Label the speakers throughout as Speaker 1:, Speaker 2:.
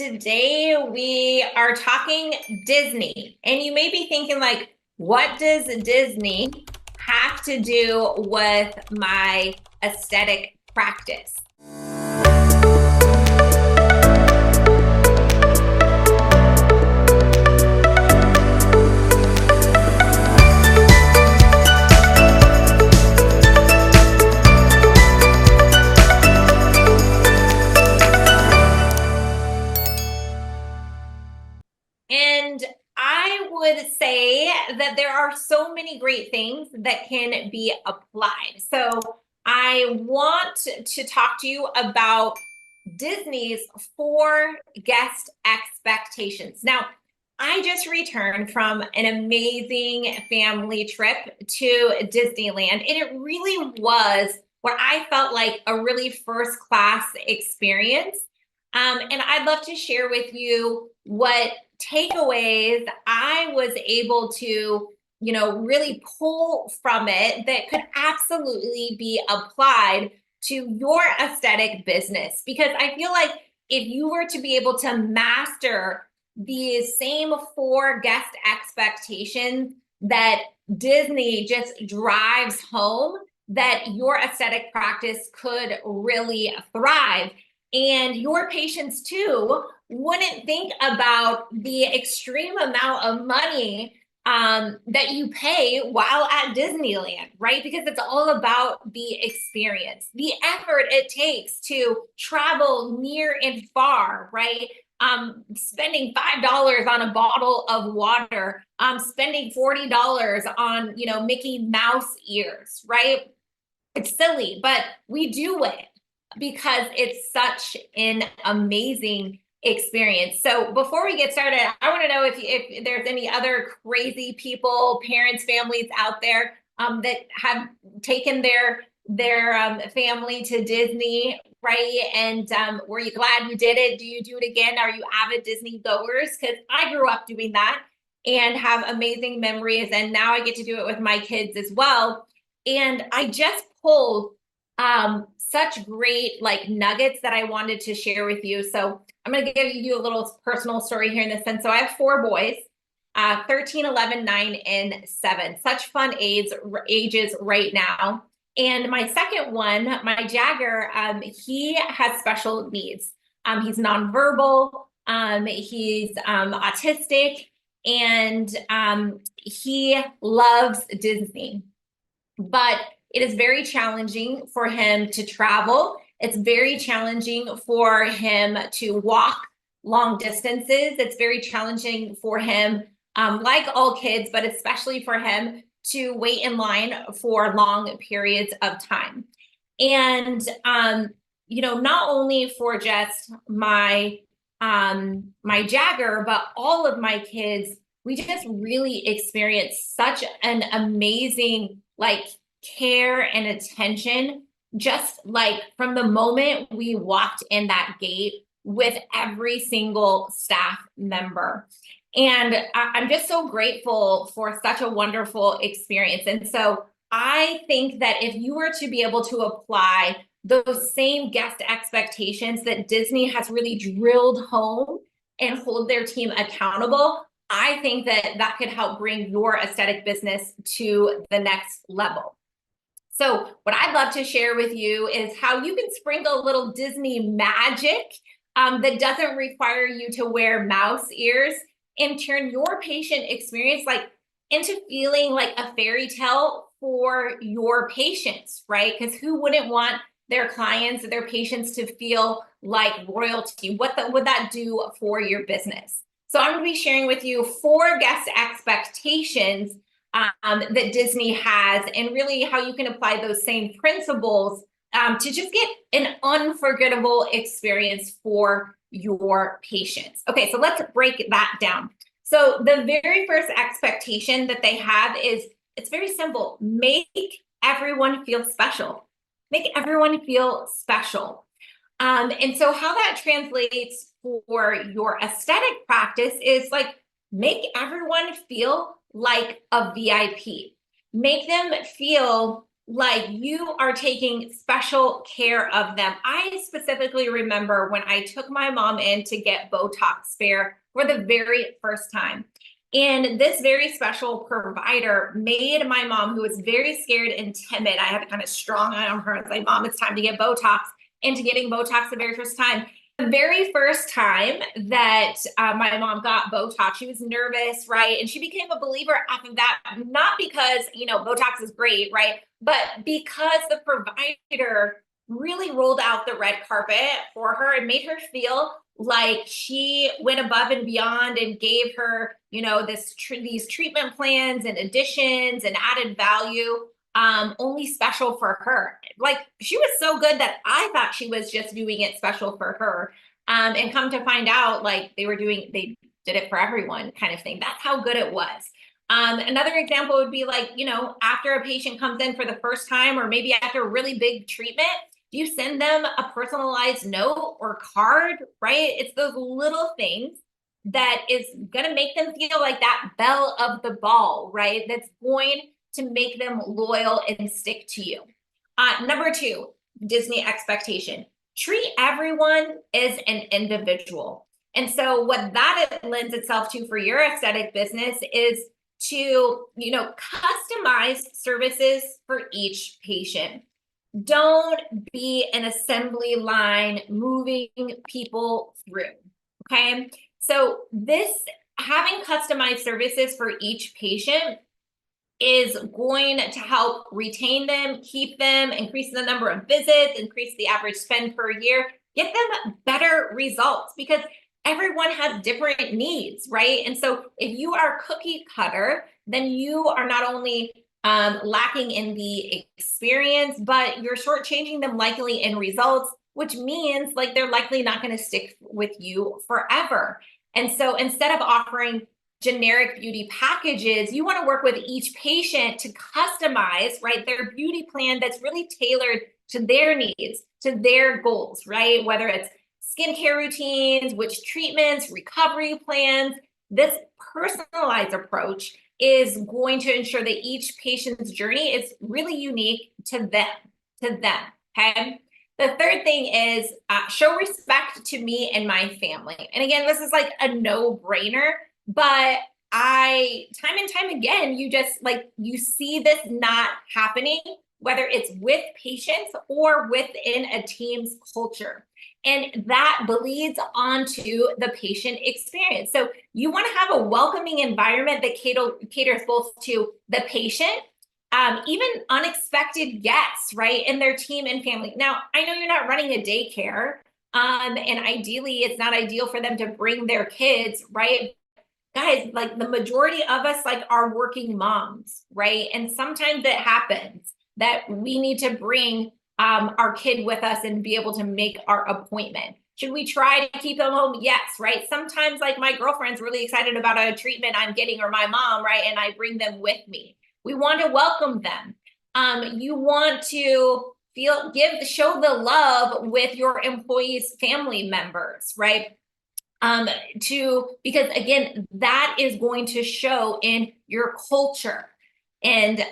Speaker 1: Today we are talking Disney, and you may be thinking like, what does Disney have to do with my aesthetic practice? And I would say that there are so many great things that can be applied. So I want to talk to you about Disney's four guest expectations. Now, I just returned from an amazing family trip to Disneyland, and it really was what I felt like a really first class experience. And I'd love to share with you what takeaways I was able to, really pull from it that could absolutely be applied to your aesthetic business. Because I feel like if you were to be able to master these same four guest expectations that Disney just drives home, that your aesthetic practice could really thrive. And your patients too wouldn't think about the extreme amount of money that you pay while at Disneyland, right? Because it's all about the experience, the effort it takes to travel near and far, right? Spending $5 on a bottle of water, spending $40 on, Mickey Mouse ears, right? It's silly, but we do it because it's such an amazing experience. So before we get started, I want to know if there's any other crazy people, parents, families out there that have taken their family to Disney, right? And were you glad you did it? Do you do it again? Are you avid Disney goers? Because I grew up doing that and have amazing memories, and now I get to do it with my kids as well. And I just pulled such great like nuggets that I wanted to share with you. So I'm going to give you a little personal story here in this sense. So I have four boys, 13, 11, 9, and 7. Such fun ages right now. And my second one, my Jagger, he has special needs. He's nonverbal, he's autistic, and he loves Disney. But it is very challenging for him to travel. It's very challenging for him to walk long distances. It's very challenging for him, like all kids, but especially for him to wait in line for long periods of time. And, not only for just my Jagger, but all of my kids, we just really experienced such an amazing like care and attention, just like from the moment we walked in that gate with every single staff member. And I'm just so grateful for such a wonderful experience. And so I think that if you were to be able to apply those same guest expectations that Disney has really drilled home and hold their team accountable, I think that that could help bring your aesthetic business to the next level. So what I'd love to share with you is how you can sprinkle a little Disney magic that doesn't require you to wear mouse ears and turn your patient experience like into feeling like a fairy tale for your patients, right? Because who wouldn't want their clients, their patients to feel like royalty? What would that do for your business? So I'm going to be sharing with you four guest expectations that Disney has, and really how you can apply those same principles to just get an unforgettable experience for your patients. Okay, so let's break that down. So the very first expectation that they have is, it's very simple: make everyone feel special. Make everyone feel special. And so how that translates for your aesthetic practice is like, make everyone feel like a VIP. Make them feel like you are taking special care of them. I specifically remember when I took my mom in to get Botox Spare for the very first time. And this very special provider made my mom, who was very scared and timid, I had to kind of strong arm her and say, Mom, it's time to get Botox, into getting Botox the very first time. The very first time that my mom got Botox, she was nervous, right? And she became a believer after that, not because, Botox is great, right? But because the provider really rolled out the red carpet for her and made her feel like she went above and beyond and gave her, these treatment plans and additions and added value, only special for her. Like she was so good that I thought she was just doing it special for her. And come to find out, like they did it for everyone kind of thing. That's how good it was. Another example would be like, after a patient comes in for the first time, or maybe after a really big treatment, you send them a personalized note or card, right? It's those little things that is going to make them feel like that belle of the ball, right? That's going to make them loyal and stick to you. Number 2, Disney expectation. Treat everyone as an individual. And so what that lends itself to for your aesthetic business is to, customize services for each patient. Don't be an assembly line moving people through. Okay. So this having customized services for each patient is going to help retain them, keep them, increase the number of visits, increase the average spend per year, get them better results because everyone has different needs, right? And so if you are cookie cutter, then you are not only lacking in the experience, but you're shortchanging them likely in results, which means like they're likely not going to stick with you forever. And so instead of offering generic beauty packages, you want to work with each patient to customize, right, their beauty plan that's really tailored to their needs, to their goals, right? Whether it's skincare routines, which treatments, recovery plans, this personalized approach is going to ensure that each patient's journey is really unique to them, okay? The third thing is show respect to me and my family. And again, this is like a no-brainer, but time and time again, you see this not happening, whether it's with patients or within a team's culture. And that bleeds onto the patient experience. So you want to have a welcoming environment that caters both to the patient, even unexpected guests, right, and their team and family. Now, I know you're not running a daycare, and ideally, it's not ideal for them to bring their kids, right? Guys, like the majority of us like are working moms, right? And sometimes it happens that we need to bring our kid with us and be able to make our appointment. Should we try to keep them home? Yes, right? Sometimes like my girlfriend's really excited about a treatment I'm getting, or my mom, right? And I bring them with me. We want to welcome them. You want to show the love with your employees' family members, right? Because again, that is going to show in your culture and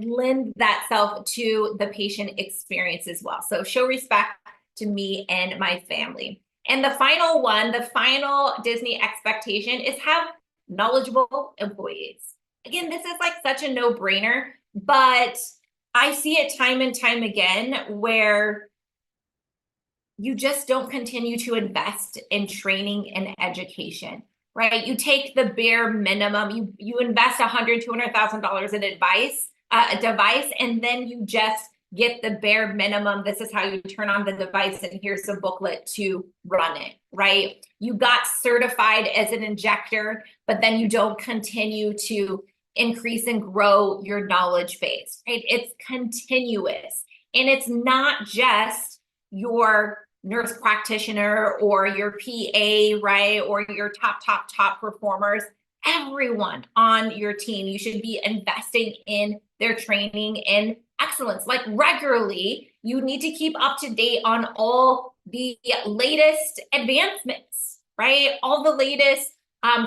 Speaker 1: lend that self to the patient experience as well. So show respect to me and my family. And the final Disney expectation is have knowledgeable employees. Again, this is like such a no-brainer, but I see it time and time again where you just don't continue to invest in training and education, right? You take the bare minimum, you invest $100,000, $200,000 in a device, and then you just get the bare minimum. This is how you turn on the device, and here's a booklet to run it, right? You got certified as an injector, but then you don't continue to increase and grow your knowledge base, right? It's continuous. And it's not just your nurse practitioner or your PA, right? Or your top performers. Everyone on your team, you should be investing in their training and excellence. Like regularly, you need to keep up to date on all the latest advancements, right? All the latest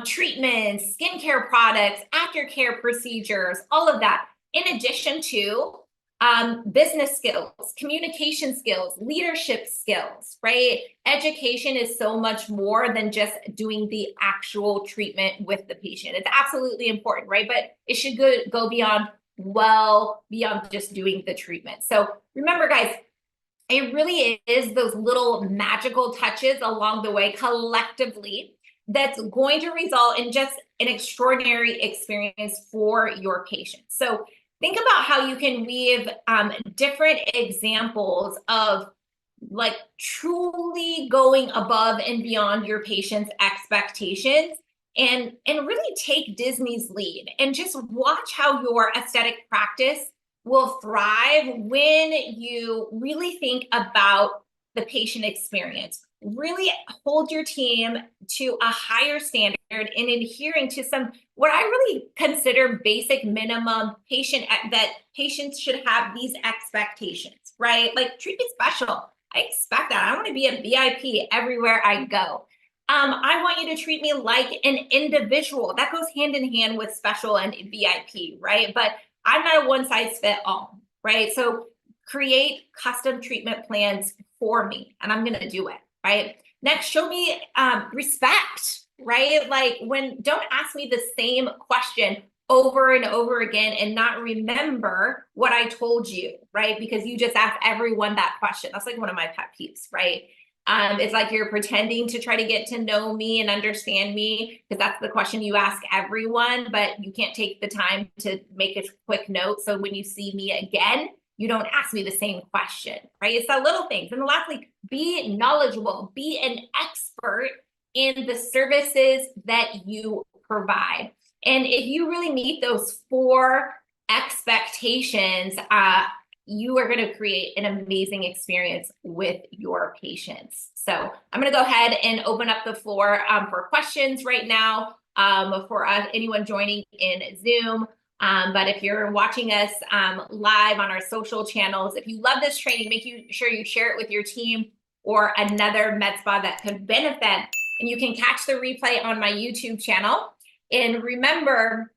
Speaker 1: treatments, skincare products, aftercare procedures, all of that. In addition to business skills, communication skills, leadership skills, right? Education is so much more than just doing the actual treatment with the patient. It's absolutely important, right? But it should go beyond, well, beyond just doing the treatment. So remember, guys, it really is those little magical touches along the way collectively that's going to result in just an extraordinary experience for your patients. So think about how you can weave different examples of like truly going above and beyond your patient's expectations and really take Disney's lead and just watch how your aesthetic practice will thrive when you really think about the patient experience. Really hold your team to a higher standard in adhering to some what I really consider basic minimum that patients should have these expectations, right? Like treat me special. I expect that. I want to be a VIP everywhere I go. I want you to treat me like an individual. That goes hand in hand with special and VIP, right? But I'm not a one size fit all, right? So create custom treatment plans for me, and I'm going to do it, right? Next, show me respect, right? Like don't ask me the same question over and over again and not remember what I told you, right? Because you just asked everyone that question. That's like one of my pet peeves, right? It's like you're pretending to try to get to know me and understand me because that's the question you ask everyone, but you can't take the time to make a quick note. So when you see me again, you don't ask me the same question, right? It's the little things. And lastly, be knowledgeable, be an expert in the services that you provide. And if you really meet those 4 expectations, you are going to create an amazing experience with your patients. So I'm going to go ahead and open up the floor for questions right now for anyone joining in Zoom. But if you're watching us live on our social channels, if you love this training, make sure you share it with your team or another med spa that could benefit. And you can catch the replay on my YouTube channel. And remember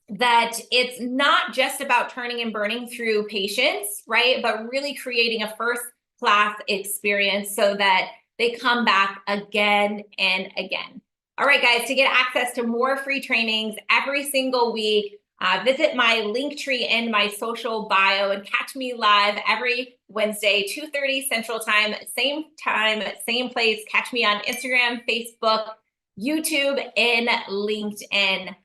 Speaker 1: that it's not just about turning and burning through patients, right? But really creating a first-class experience so that they come back again and again. All right, guys, to get access to more free trainings every single week, visit my Linktree in my social bio and catch me live every Wednesday, 2:30 Central Time, same place. Catch me on Instagram, Facebook, YouTube, and LinkedIn.